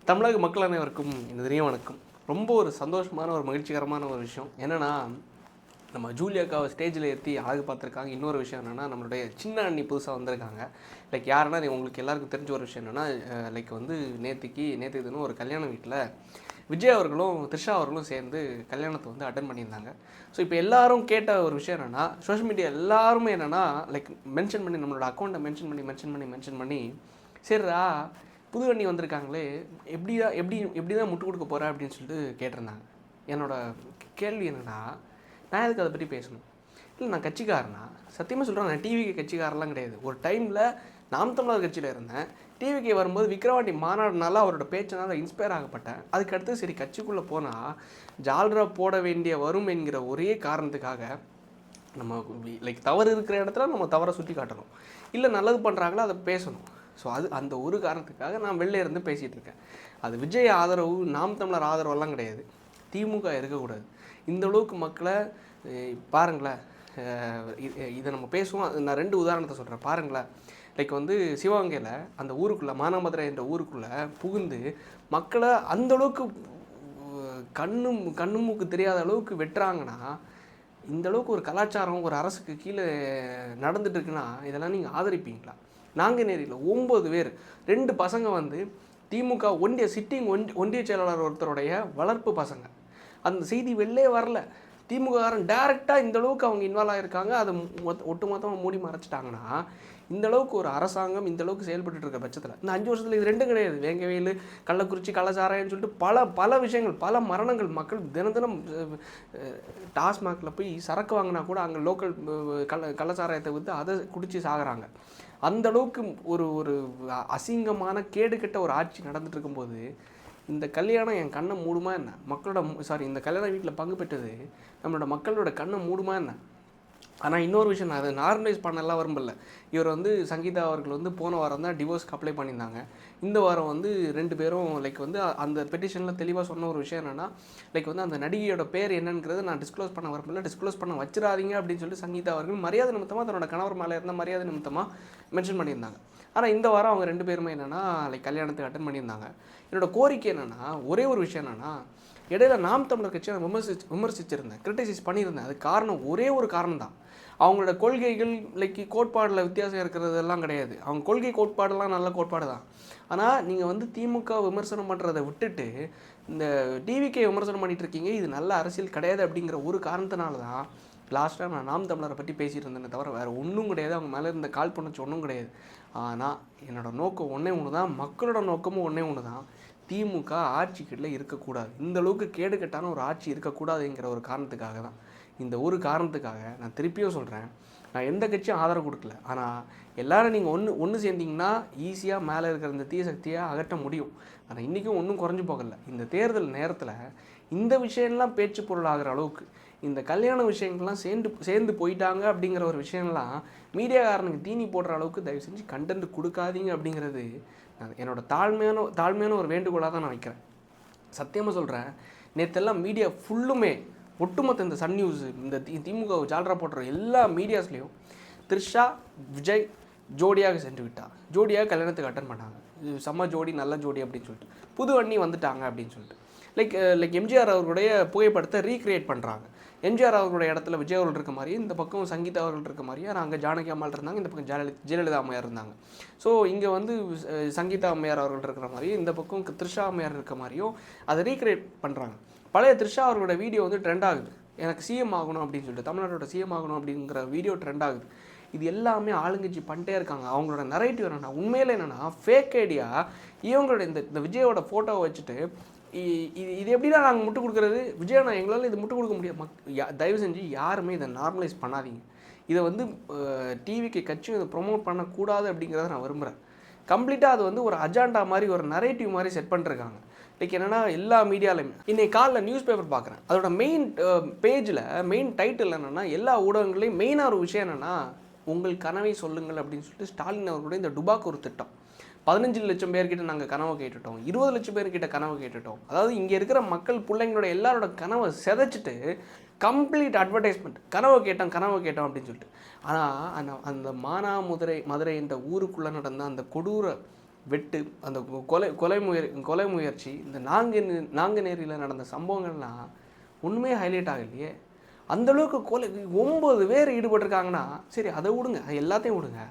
தமிழக மக்கள் அனைவருக்கும் இனிய வணக்கம். ரொம்ப ஒரு சந்தோஷமான ஒரு மகிழ்ச்சிகரமான ஒரு விஷயம் என்னென்னா, நம்ம ஜூலியாக்காவை ஸ்டேஜில் ஏற்றி அழகு பார்த்துருக்காங்க. இன்னொரு விஷயம் என்னென்னா, நம்மளுடைய சின்ன அண்ணி புதுசாக வந்திருக்காங்க. யாருன்னா உங்களுக்கு எல்லாருக்கும் தெரிஞ்ச ஒரு விஷயம் என்னென்னா, நேற்றுக்கு தினம் ஒரு கல்யாண வீட்டில் விஜய் அவர்களும் த்ரிஷா அவர்களும் சேர்ந்து கல்யாணத்தை அட்டன் பண்ணியிருந்தாங்க. ஸோ இப்போ எல்லாரும் கேட்ட ஒரு விஷயம் என்னென்னா, சோஷியல் மீடியா எல்லாருமே என்னென்னா மென்ஷன் பண்ணி நம்மளோட அக்கௌண்ட்டை மென்ஷன் பண்ணி சரிடா புது அண்ணி வந்திருக்காங்களே எப்படி தான் முட்டு கொடுக்க போகிறேன் அப்படின்னு சொல்லிட்டு கேட்டிருந்தாங்க. என்னோடய கேள்வி என்னென்னா, நான் எதுக்கு அதை பற்றி பேசணும்? இல்லை நான் கட்சிக்காரனா? சத்தியமாக சொல்கிறேன், நான் டிவிக்கு கட்சிக்காரெலாம் கிடையாது. ஒரு டைமில் நாம் தமிழர் கட்சியில் இருந்தேன். டிவிக்கு வரும்போது விக்ரவாண்டி மாநாடுனால அவரோட பேச்சினால இன்ஸ்பயர் ஆகப்பட்டேன். அதுக்கடுத்து சரி கட்சிக்குள்ளே போனால் ஜால்ரா போட வேண்டிய வரும் என்கிற ஒரே காரணத்துக்காக நம்ம தவறு இருக்கிற இடத்துல நம்ம தவறை சுட்டி காட்டணும், இல்லை நல்லது பண்ணுறாங்களோ அதை பேசணும். ஸோ அந்த ஒரு காரணத்துக்காக நான் வெளில இருந்து பேசிகிட்டு இருக்கேன். அது விஜய் ஆதரவு நாம் தமிழர் ஆதரவெல்லாம் கிடையாது. திமுக இருக்கக்கூடாது. இந்த அளவுக்கு மக்களை பாருங்களேன். இதை நம்ம பேசுவோம். நான் 2 உதாரணத்தை சொல்கிறேன் பாருங்களேன். சிவகங்கையில் அந்த ஊருக்குள்ளே மானாமதுரை என்ற ஊருக்குள்ளே புகுந்து மக்களை அந்தளவுக்கு கண்ணு மூக்கு தெரியாத அளவுக்கு வெட்டுறாங்கன்னா, இந்த அளவுக்கு ஒரு கலாச்சாரம் ஒரு அரசுக்கு கீழே நடந்துட்டு இருக்குன்னா இதெல்லாம் நீங்கள் ஆதரிப்பீங்களா? நாங்குநேரியில் 9 பேர் 2 பசங்க திமுக ஒன்றிய செயலாளர் ஒருத்தருடைய வளர்ப்பு பசங்க. அந்த செய்தி வெளிலே வரல. திமுககாரன் டைரெக்டாக இந்த அளவுக்கு அவங்க இன்வால்வ் ஆகியிருக்காங்க. அதை ஒட்டுமொத்தமாக மூடி மறைச்சிட்டாங்கன்னா, இந்த அளவுக்கு ஒரு அரசாங்கம் இந்த அளவுக்கு செயல்பட்டு இருக்க பட்சத்தில் இந்த 5 வருஷத்தில் இது 2 கிடையாது. வேங்கவேலு, கள்ளக்குறிச்சி, கள்ளச்சாராயன்னு சொல்லிட்டு பல விஷயங்கள், பல மரணங்கள். மக்கள் தினம் டாஸ்மாகில் போய் சரக்கு வாங்கினா கூட அங்கே லோக்கல் கள்ளச்சாராயத்தை விற்று அதை குடித்து சாகுறாங்க. அந்த அளவுக்கு ஒரு அசிங்கமான கேடுகெட்ட ஒரு ஆட்சி நடந்துட்டு இருக்கும்போது இந்த கல்யாணம் என் கண்ணை மூடுமா என்ன? இந்த கல்யாண வீட்டில் பங்கு பெற்றது நம்மளோட மக்களோட கண்ணை மூடுமா என்ன? ஆனால் இன்னொரு விஷயம், நான் அதை நார்மலைஸ் பண்ணலாம் வரும்பில்ல. இவர் சங்கீதா அவர்கள் போன வாரம் தான் டிவோர்ஸ்க்கு அப்ளை பண்ணியிருந்தாங்க. இந்த வாரம் 2 பேரும் அந்த பெட்டிஷனில் தெளிவாக சொன்ன ஒரு விஷயம் என்னென்னா, அந்த நடிகையோட பேர் என்னங்கிறது நான் டிஸ்க்ளோஸ் பண்ண வரம்பில்ல, டிஸ்க்ளோஸ் பண்ண வச்சிடாதீங்க அப்படின்னு சொல்லி சங்கீதா அவர்கள் மரியாதை நிமித்தமாக தன்னோட கணவர் மேலே இருந்த மரியாதை நிமித்தமாக மென்ஷன் பண்ணியிருந்தாங்க. ஆனால் இந்த வாரம் அவங்க 2 பேருமே என்னென்னா கல்யாணத்துக்கு அட்டன் பண்ணியிருந்தாங்க. என்னோடய கோரிக்கை என்னென்னா, ஒரே ஒரு விஷயம் என்னென்னா, இடையில நாம் தமிழர் கட்சியை நான் விமர்சிச்சிருந்தேன், கிரிட்டிசைஸ் பண்ணியிருந்தேன். அது காரணம் ஒரே ஒரு காரணம் தான். அவங்களோட கொள்கைகள் கோட்பாடில் வித்தியாசம் இருக்கிறதெல்லாம் கிடையாது. அவங்க கொள்கை கோட்பாடெல்லாம் நல்ல கோட்பாடு தான். ஆனால் நீங்கள் திமுக விமர்சனம் பண்ணுறதை விட்டுட்டு இந்த டிவிக்கே விமர்சனம் பண்ணிகிட்டு இருக்கீங்க. இது நல்ல அரசியல் கிடையாது அப்படிங்கிற ஒரு காரணத்தினால தான் லாஸ்ட்டாக நான் நாம் தமிழரை பற்றி பேசிகிட்டு இருந்தேனே தவிர வேறு ஒன்றும் கிடையாது. அவங்க மேலே இருந்த கால் பண்ணச்சு ஒன்றும் கிடையாது. ஆனால் என்னோடய நோக்கம் ஒன்றே ஒன்று தான், மக்களோட நோக்கமும் ஒன்றே ஒன்று தான். திமுக ஆட்சிக்கிட்ட இருக்கக்கூடாது. இந்த அளவுக்கு கேடுகட்டான ஒரு ஆட்சி இருக்கக்கூடாதுங்கிற ஒரு காரணத்துக்காக தான். இந்த ஒரு காரணத்துக்காக நான் திருப்பியும் சொல்கிறேன், நான் எந்த கட்சியும் ஆதரவு கொடுக்கல. ஆனால் எல்லோரும் நீங்கள் ஒன்று சேர்ந்திங்கன்னா ஈஸியாக மேலே இருக்கிற இந்த தீய சக்தியை அகற்ற முடியும். ஆனால் இன்றைக்கும் ஒன்றும் குறைஞ்சி போகலை. இந்த தேர்தல் நேரத்தில் இந்த விஷயம்லாம் பேச்சு பொருள் ஆகிற அளவுக்கு, இந்த கல்யாண விஷயங்கள்லாம் சேர்ந்து போயிட்டாங்க அப்படிங்கிற ஒரு விஷயம்லாம் மீடியாக்காரனுக்கு தீனி போடுற அளவுக்கு தயவு செஞ்சு கண்டென்ட் கொடுக்காதீங்க அப்படிங்கிறது என்னோட தாழ்மையான ஒரு வேண்டுகோளாக தான் நான் வைக்கிறேன். சத்தியமாக சொல்கிறேன், நேற்றெல்லாம் மீடியா ஃபுல்லுமே ஒட்டுமொத்த இந்த சன் நியூஸ், இந்த திமுக ஜால்ரா போடுற எல்லா மீடியாஸ்லேயும் த்ரிஷா விஜய் ஜோடியாக சென்று விட்டார், ஜோடியாக கல்யாணத்துக்கு அட்டன் பண்ணாங்க, செம்ம ஜோடி நல்ல ஜோடி அப்படின்னு சொல்லிட்டு, புது அண்ணி வந்துட்டாங்க அப்படின்னு சொல்லிட்டு எம்ஜிஆர் அவர்களுடைய புகைப்படத்தை ரீக்ரியேட் பண்ணுறாங்க. எம்ஜிஆர் அவர்களுடைய இடத்துல விஜய் அவர்கள் இருக்க மாதிரி, இந்த பக்கம் சங்கீதா அவர்கள் இருக்க மாதிரியே அங்கே ஜானகி அம்மாள் இருந்தாங்க, இந்த பக்கம் ஜெயலலிதா அம்மையார் இருந்தாங்க. ஸோ இங்கே சங்கீதா அம்மையார் அவர்கள் இருக்கிற மாதிரியும் இந்த பக்கம் த்ரிஷா அம்மையார் இருக்க மாதிரியும் அதை ரீக்ரியேட் பண்ணுறாங்க. பழைய த்ரிஷா அவர்களோட வீடியோ ட்ரெண்ட் ஆகுது. எனக்கு சிஎம் ஆகணும் அப்படின்னு சொல்லிட்டு, தமிழ்நாட்டோட சிஎம் ஆகணும் அப்படிங்கிற வீடியோ ட்ரெண்ட் ஆகுது. இது எல்லாமே ஆளுங்கட்சி பண்ணிட்டே இருக்காங்க. அவங்களோட நரேட்டிவ் என்னென்னா, உண்மையிலே என்னென்னா ஃபேக் ஐடியா. இவங்களோட இந்த விஜயோட ஃபோட்டோவை வச்சுட்டு இது எப்படி தான் நாங்கள் முட்டு கொடுக்குறது, விஜய் நான் எங்களால் இது முட்டு கொடுக்க முடியாது. தயவு செஞ்சு யாருமே இதை நார்மலைஸ் பண்ணாதீங்க. இதை டிவிக்கு கட்சியும் இதை ப்ரொமோட் பண்ணக்கூடாது அப்படிங்கிறத நான் விரும்புகிறேன். கம்ப்ளீட்டாக அது ஒரு அஜெண்டா மாதிரி, ஒரு நரேட்டிவ் மாதிரி செட் பண்ணிருக்காங்க. என்னென்னா எல்லா மீடியாலையுமே இன்றைக்கி காலைல நியூஸ் பேப்பர் பார்க்குறேன், அதோட மெயின் பேஜில் மெயின் டைட்டில் என்னென்னா, எல்லா ஊடகங்களையும் மெயினாக ஒரு விஷயம் என்னென்னா, உங்கள் கனவை சொல்லுங்கள் அப்படின்னு சொல்லிட்டு ஸ்டாலின் அவர்களுடைய இந்த டுபாக்கு ஒரு திட்டம். 15 லட்சம் பேர்கிட்ட நாங்கள் கனவை கேட்டுட்டோம், 20 லட்சம் பேர்கிட்ட கனவை கேட்டுட்டோம். அதாவது இங்கே இருக்கிற மக்கள் பிள்ளைங்களோட எல்லாரோட கனவை செதைச்சிட்டு கம்ப்ளீட் அட்வர்டைஸ்மெண்ட், கனவை கேட்டோம் அப்படின்னு சொல்லிட்டு. ஆனால் அந்த மதுரை என்ற ஊருக்குள்ளே நடந்த அந்த கொடூர வெட்டு, அந்த கொலை முயற்சி, இந்த நாங்குநேரியில் நடந்த சம்பவங்கள்லாம் ஒன்றுமே ஹைலைட் ஆகலையே. அந்தளவுக்கு 9 பேர் ஈடுபட்டிருக்காங்கன்னா சரி, அதை விடுங்க, எல்லாத்தையும் விடுங்க.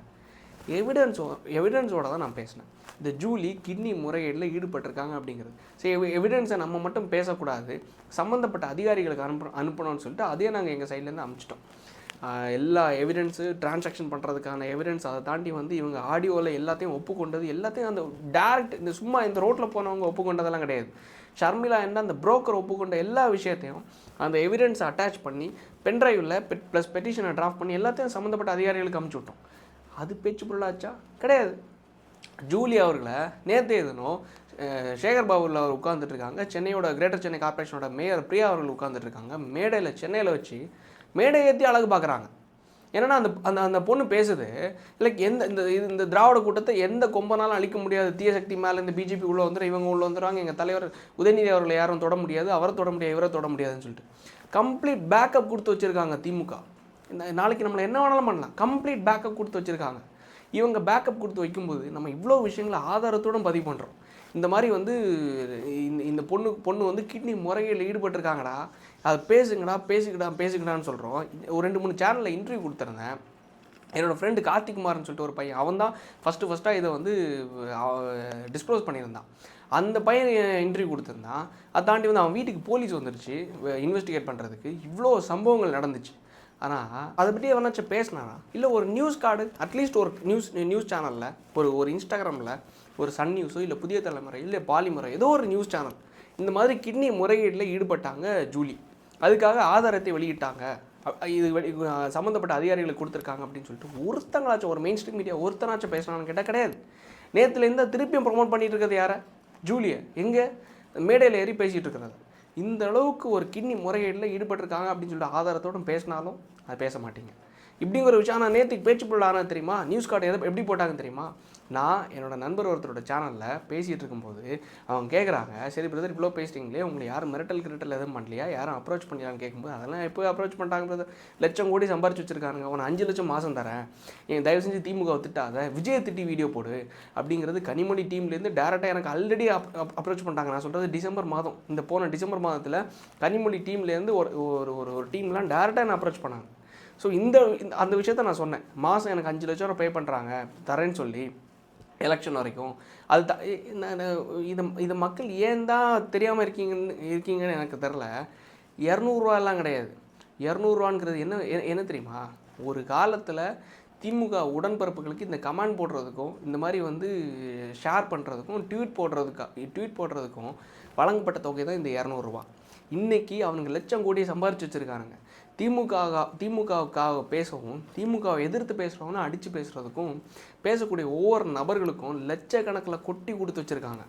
எவிடன்ஸோட தான் நான் பேசினேன். இந்த ஜூலி கிட்னி முறைகேடில் ஈடுபட்டிருக்காங்க அப்படிங்கிறது. சரி, எவிடன்ஸை நம்ம மட்டும் பேசக்கூடாது, சம்மந்தப்பட்ட அதிகாரிகளுக்கு அனுப்பணும்னு சொல்லிட்டு அதையே நாங்கள் எங்கள் சைட்லேருந்து அனுப்பிச்சிட்டோம். எல்லா எவிடன்ஸு டிரான்சாக்ஷன் பண்ணுறதுக்கான எவிடன்ஸ், அதை தாண்டி வந்து இவங்க ஆடியோவில் எல்லாத்தையும் ஒப்புக்கொண்டது, எல்லாத்தையும் அந்த டேரக்ட் இந்த சும்மா இந்த ரோட்டில் போனவங்க ஒப்புக்கொண்டதெல்லாம் கிடையாது. ஷர்மிளா என்ன அந்த புரோக்கர் ஒப்புக்கொண்ட எல்லா விஷயத்தையும் அந்த எவிடன்ஸை அட்டாச் பண்ணி பென்ட்ரைவில் ப்ளஸ் பெட்டிஷனை டிராஃப்ட் பண்ணி எல்லாத்தையும் சம்மந்தப்பட்ட அதிகாரிகளுக்கு அனுப்பிச்சி விட்டோம். அது பேச்சு பொருளாச்சா? கிடையாது. ஜூலி அவர்களை நேற்று எதுனும் சேகர் பாபுவில் அவர் உட்காந்துட்ருக்காங்க, சென்னையோட கிரேட்டர் சென்னை கார்பரேஷனோட மேயர் பிரியா அவர்கள் உட்காந்துட்ருக்காங்க, மேடையில் சென்னையில் வச்சு மேடை ஏற்றி அழகு பார்க்குறாங்க. ஏன்னா அந்த அந்த அந்த பொண்ணு பேசுது லைக் இந்த திராவிட கூட்டத்தை எந்த கொம்பனாலும் அழிக்க முடியாது, தீய சக்தி மேலே இந்த பிஜேபி உள்ளே வந்துடும், இவங்க உள்ளே வந்துடுவாங்க, எங்கள் தலைவர் உதயநிதி அவர்களை யாரும் தொட முடியாது, அவரை தொட முடியாது, இவரை தொட முடியாதுன்னு சொல்லிட்டு கம்ப்ளீட் பேக்கப் கொடுத்து வச்சுருக்காங்க திமுக. நாளைக்கு நம்மளை என்ன வேணாலும் பண்ணலாம், கம்ப்ளீட் பேக்கப் கொடுத்து வச்சுருக்காங்க. இவங்க பேக்கப் கொடுத்து வைக்கும்போது நம்ம இவ்வளோ விஷயங்களை ஆதாரத்தோடு பதிவு பண்ணுறோம். இந்த மாதிரி வந்து இந்த பொண்ணு வந்து கிட்னி முறையில் ஈடுபட்டிருக்காங்கடா, அதை பேசுங்கடான்னு சொல்கிறோம். ஒரு 2-3 சேனலில் இன்டர்வியூ கொடுத்துருந்தேன். என்னோடய ஃப்ரெண்டு கார்த்திக்குமார்னு சொல்லிட்டு ஒரு பையன், அவன் தான் ஃபஸ்ட்டாக இதை வந்து டிஸ்க்ளோஸ் பண்ணியிருந்தான். அந்த பையன் இன்டர்வியூ கொடுத்துருந்தான். அதை தாண்டி வந்து அவன் வீட்டுக்கு போலீஸ் வந்துருச்சு இன்வெஸ்டிகேட் பண்ணுறதுக்கு. இவ்வளோ சம்பவங்கள் நடந்துச்சு. ஆனால் அதை பற்றி எவனாச்சும் பேசினானா? இல்லை ஒரு நியூஸ் கார்டு, அட்லீஸ்ட் ஒரு நியூஸ் சேனலில், ஒரு இன்ஸ்டாகிராமில் ஒரு சன் நியூஸோ இல்லை புதிய தலைமுறை இல்லை பாலிமுறை ஏதோ ஒரு நியூஸ் சேனல் இந்த மாதிரி கிட்னி முறைகேடில் ஈடுபட்டாங்க ஜூலி, அதுக்காக ஆதாரத்தை வெளியிட்டாங்க, இது சம்மந்தப்பட்ட அதிகாரிகளுக்கு கொடுத்துருக்காங்க அப்படின்னு சொல்லிட்டு ஒருத்தங்களாச்சும், ஒரு மெயின் ஸ்ட்ரீம் மீடியா ஒருத்தனாச்சும் பேசலான்னு கேட்டால் கிடையாது. நேற்றுலேருந்து திருப்பியும் ப்ரொமோட் பண்ணிட்டு இருக்கிறது யாரை? ஜூலியை. எங்கே? மேடையில் ஏறி பேசிகிட்டு இருக்கிறது. இந்த அளவுக்கு ஒரு கிட்னி முறைகேடில் ஈடுபட்டிருக்காங்க அப்படின்னு சொல்லிட்டு ஆதாரத்தோடு பேசினாலும் அதை பேச மாட்டீங்க. இப்படிங்கிற ஒரு விஷயம். ஆனால் நேற்றுக்கு பேச்சு பொருளானது தெரியுமா? நியூஸ் கார்டு எப்படி போட்டாங்கன்னு தெரியுமா? நான் என்னோடய நண்பர் ஒருத்தரோட சேனலில் பேசிகிட்டு இருக்கும்போது அவங்க கேட்குறாங்க, சரி பிரதர் இவ்வளோ பேசிட்டீங்களே, உங்களை யாரும் மிரட்டல் எதுவும் பண்ணலையா, யாரும் அப்ரோச் பண்ணிடலான்னு கேட்கும்போது, அதெல்லாம் எப்போ அப்ரோச் பண்ணிட்டாங்க பிரதர், லட்சம் கோடி சம்பாரிச்சு வச்சுருக்காங்க, அவனை 5 லட்சம் மாதம் தரேன், என் தயவு செஞ்சு திமுக திட்டாத, விஜய் திட்டி வீடியோ போடு அப்படிங்கிறது கனிமொழி டீம்லேருந்து டேரெக்டாக எனக்கு ஆல்ரெடி அப்ரோச் பண்ணிட்டாங்க. நான் சொல்கிறது டிசம்பர் மாதம், இந்த போன டிசம்பர் மாதத்தில் கனிமொழி டீம்லேருந்து ஒரு டீம்லாம் டேரெக்டாக என்ன அப்ரோச் பண்ணாங்க. ஸோ அந்த விஷயத்த நான் சொன்னேன், மாதம் எனக்கு 5 லட்சம் ரூபா பே பண்ணுறாங்க தரேன்னு சொல்லி எலெக்ஷன் வரைக்கும். அது இதை மக்கள் ஏன் தான் தெரியாமல் இருக்கீங்கன்னு எனக்கு தெரில. 200 ரூபாயெல்லாம் கிடையாது. 200 ரூபாங்கிறது என்ன தெரியுமா? ஒரு காலத்தில் திமுக உடன்பிறப்புகளுக்கு இந்த கமெண்ட் போடுறதுக்கும் இந்த மாதிரி வந்து ஷேர் பண்ணுறதுக்கும் ட்வீட் போடுறதுக்கும் வழங்கப்பட்ட தொகை தான் இந்த 200 ரூபா. இன்றைக்கி அவனுக்கு லட்சம் கோடியை சம்பாரிச்சு வச்சுருக்கானுங்க. திமுகவுக்காக பேசவும், திமுகவை எதிர்த்து பேசுகிறவங்கன்னா அடித்து பேசுகிறதுக்கும், பேசக்கூடிய ஒவ்வொரு நபர்களுக்கும் லட்சக்கணக்கில் கொட்டி கொடுத்து வச்சுருக்காங்க.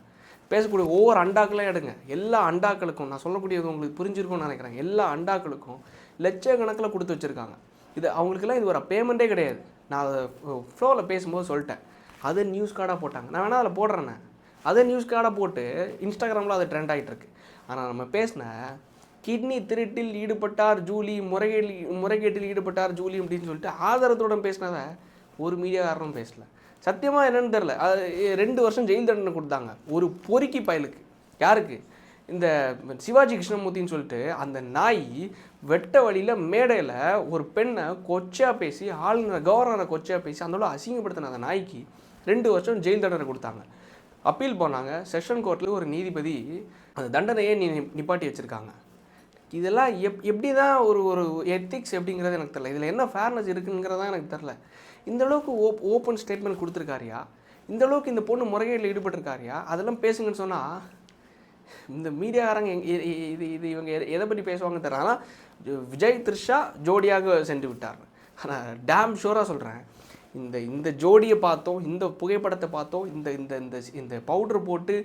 பேசக்கூடிய ஒவ்வொரு அண்டாக்களையும் எடுங்க, எல்லா அண்டாக்களுக்கும், நான் சொல்லக்கூடியது உங்களுக்கு புரிஞ்சிருக்கும்னு நினைக்கிறேன், எல்லா அண்டாக்களுக்கும் லட்சக்கணக்கில் கொடுத்து வச்சுருக்காங்க. இது அவங்களுக்கெல்லாம் இது ஒரு பேமெண்ட்டே கிடையாது. நான் அதை ஃப்ளோவில் பேசும்போது சொல்லிட்டேன். அதை நியூஸ் கார்டாக போட்டாங்க. நான் வேணால் அதில் போடுறேன்னே, அதை நியூஸ் கார்டாக போட்டு இன்ஸ்டாகிராமில் அது ட்ரெண்ட் ஆகிட்டுருக்கு. ஆனால் நம்ம பேசின கிட்னி திருட்டில் ஈடுபட்டார் ஜூலி, முறைகேட்டில் ஈடுபட்டார் ஜூலி அப்படின்னு சொல்லிட்டு ஆதாரத்துடன் பேசினதை ஒரு மீடியாக்காரனும் பேசலை. சத்தியமாக என்னென்னு தெரில. 2 வருஷம் ஜெயில் தண்டனை கொடுத்தாங்க ஒரு பொறுக்கி பயலுக்கு. யாருக்கு? இந்த சிவாஜி கிருஷ்ணமூர்த்தின்னு சொல்லிட்டு அந்த நாய் வெட்ட வழியில் மேடையில் ஒரு பெண்ணை கொச்சையாக பேசி, ஆளுநர் கவர்னரை கொச்சையாக பேசி அந்த அசிங்கப்படுத்தின அந்த நாய்க்கு 2 வருஷம் ஜெயில் தண்டனை கொடுத்தாங்க. அப்பீல் போனாங்க. செஷன் கோர்ட்டில் ஒரு நீதிபதி அந்த தண்டனையே நிப்பாட்டி வச்சுருக்காங்க. இதெல்லாம் எப்படி தான் ஒரு எத்திக்ஸ் எப்படிங்கிறது எனக்கு தெரில. இதில் என்ன ஃபேர்னஸ் இருக்குங்கிறதான் எனக்கு தெரில. இந்தளவுக்கு ஓப்பன் ஸ்டேட்மெண்ட் கொடுத்துருக்காரியா? இந்தளவுக்கு இந்த பொண்ணு முறைகேடில் ஈடுபட்டிருக்காரியா? அதெல்லாம் பேசுங்கன்னு சொன்னால் இந்த மீடியாக்காரங்க இது இவங்க எதை பற்றி பேசுவாங்கன்னு தெரியல. ஆனால் விஜய் த்ரிஷா ஜோடியாக சென்று விட்டார். ஆனால் டேம் ஷூராக சொல்கிறேன், இந்த ஜோடியை பார்த்தோம், இந்த புகைப்படத்தை பார்த்தோம், இந்த பவுட்ரு போட்டு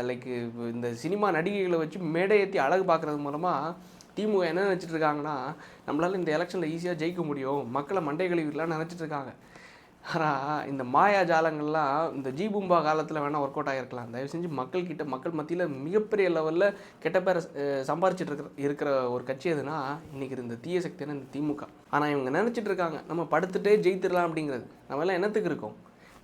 லைக் இந்த சினிமா நடிகைகளை வச்சு மேடையேற்றி அழகு பார்க்குறது மூலமாக திமுக என்ன நினச்சிட்டு இருக்காங்கன்னா, நம்மளால் இந்த எலெக்ஷனில் ஈஸியாக ஜெயிக்க முடியும், மக்களை மண்டை கழுவிடலாம்னு நினச்சிட்டு இருக்காங்க. ஆனால் இந்த மாயா ஜாலங்கள்லாம் இந்த ஜீபூம்பா காலத்தில் வேணால் ஒர்க் அவுட் ஆகிருக்கலாம். தயவு செஞ்சு மக்கள் மத்தியில் மிகப்பெரிய லெவலில் கெட்ட பேரை சம்பாரிச்சிட்டு இருக்கிற ஒரு கட்சி எதுனா இன்றைக்கி இந்த தீய சக்தியான இந்த திமுக. ஆனால் இவங்க நினச்சிட்டு இருக்காங்க நம்ம படுத்துகிட்டே ஜெயித்திடலாம் அப்படிங்கிறது. நம்ம எல்லாம் என்னத்துக்கு இருக்கோம்?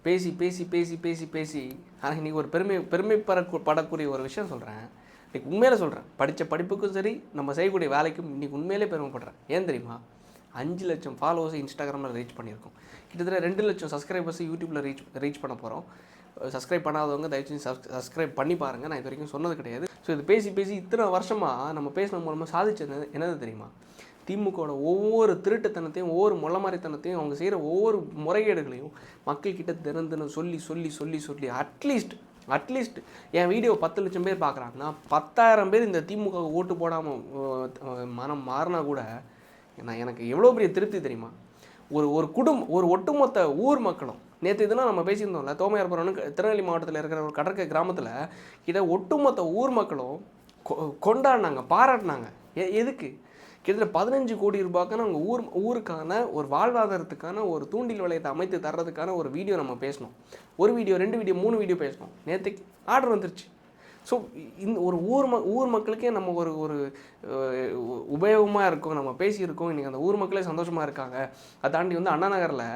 பேசி பேசி பேசி பேசி பேசி ஆனால் இன்றைக்கி ஒரு பெருமைப்படக்கூடிய ஒரு விஷயம் சொல்கிறேன். இன்றைக்கி உண்மையிலே சொல்கிறேன், படித்த படிப்புக்கும் சரி நம்ம செய்யக்கூடிய வேலைக்கும் இன்றைக்கி உண்மையிலே பெருமைப்படுறேன். ஏன் தெரியுமா? 5 லட்சம் ஃபாலோவர்ஸ் இன்ஸ்டாகிராமில் ரீச் பண்ணியிருக்கோம். கிட்டத்தட்ட 2 லட்சம் சப்ஸ்கிரைபர்ஸ் யூடியூப்பில் ரீச் பண்ண போகிறோம். சப்ஸ்கிரைப் பண்ணாதவங்க தயவுசெய்து சப்ஸ்கிரைப் பண்ணி பாருங்கள். நான் இது வரைக்கும் சொன்னது கிடையாது. ஸோ இது பேசி பேசி இத்தனை வருஷமாக நம்ம பேசின மூலமாக சாதிச்சது என்னது தெரியுமா? திமுகவோட ஒவ்வொரு திருட்டுத்தனத்தையும், ஒவ்வொரு மொள்ளமாரித்தனத்தையும், அவங்க செய்கிற ஒவ்வொரு முறைகேடுகளையும் மக்கள்கிட்ட தினம் சொல்லி சொல்லி சொல்லி சொல்லி அட்லீஸ்ட் என் வீடியோ 10 லட்சம் பேர் பார்க்குறாங்கன்னா 10,000 பேர் இந்த திமுக ஓட்டு போடாமல் மனம் மாறினா கூட எனக்கு எவ்வளோ பெரிய திருப்தி தெரியுமா? ஒரு ஒட்டுமொத்த ஊர் மக்களும் நேற்று இதெல்லாம் நம்ம பேசியிருந்தோம்ல, தோமையார்புரம்னு திருநெல்வேலி மாவட்டத்தில் இருக்கிற ஒரு கடற்கரை கிராமத்தில் இதை ஒட்டுமொத்த ஊர் மக்களும் கொண்டாடினாங்க, பாராட்டினாங்க. எதுக்கு? கிட்டத்தட்ட 15 கோடி ரூபாய்க்கான அவங்க ஊருக்கான ஒரு வாழ்வாதாரத்துக்கான ஒரு தூண்டில் வளையத்தை அமைத்து தர்றதுக்கான ஒரு வீடியோ நம்ம பேசணும். ஒரு வீடியோ, 2 வீடியோ, 3 வீடியோ பேசணும். நேற்றுக்கு ஆர்டர் வந்துருச்சு. ஸோ இந்த ஒரு ஊர் மக்களுக்கே நம்ம ஒரு உபயோகமாக இருக்கோம், நம்ம பேசியிருக்கோம். இன்றைக்கி அந்த ஊர் மக்களே சந்தோஷமாக இருக்காங்க. அதை தாண்டி வந்து அண்ணா நகரில்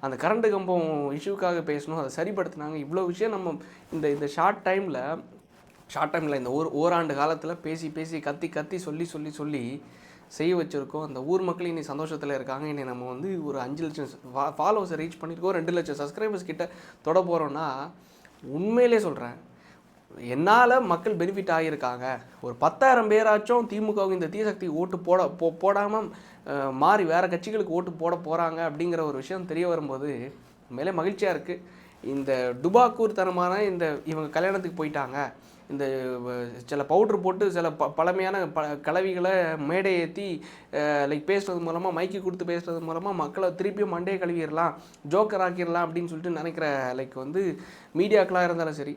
அந்த கரண்ட் கம்பம் இஷ்யூக்காக பேசணும், அதை சரிப்படுத்தினாங்க. இவ்வளோ விஷயம் நம்ம இந்த ஷார்ட் டைமில் இந்த ஓராண்டு காலத்தில் பேசி கத்தி சொல்லி செய்ய வச்சுருக்கோம். அந்த ஊர் மக்கள் இன்றைக்கி சந்தோஷத்தில் இருக்காங்க. இன்றைக்கி நம்ம வந்து ஒரு 5 லட்சம் ஃபாலோவர்ஸை ரீச் பண்ணியிருக்கோம். 2 லட்சம் சப்ஸ்கிரைபர்ஸ் கிட்ட தொட போகிறோன்னா உண்மையிலே சொல்கிறேன், என்னால் மக்கள் பெனிஃபிட் ஆகியிருக்காங்க. ஒரு 10,000 பேராச்சும் திமுகவுக்கு இந்த தீசக்தி ஓட்டு போடாமல் மாறி வேறு கட்சிகளுக்கு ஓட்டு போட போகிறாங்க அப்படிங்கிற ஒரு விஷயம் தெரிய வரும்போது உண்மையிலே மகிழ்ச்சியாக இருக்குது. இந்த டுபாக்கூர் தனமான இவங்க கல்யாணத்துக்கு போயிட்டாங்க, இந்த சில பவுட்ரு போட்டு சில பழமையான கலவிகளை மேடை ஏற்றி பேசுகிறது மூலமாக, மைக்கி கொடுத்து பேசுகிறது மூலமாக மக்களை திருப்பியும் மண்டையை கழுவிடலாம், ஜோக்கர் ஆக்கிடலாம் அப்படின்னு சொல்லிட்டு நினைக்கிற வந்து மீடியாக்களாக இருந்தாலும் சரி,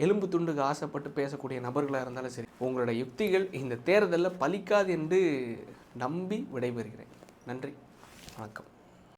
எலும்பு துண்டுக்கு ஆசைப்பட்டு பேசக்கூடிய நபர்களாக இருந்தாலும் சரி, உங்களோட யுக்திகள் இந்த தேர்தலில் பலிக்காது என்று நம்பி விடைபெறுகிறேன். நன்றி, வணக்கம்.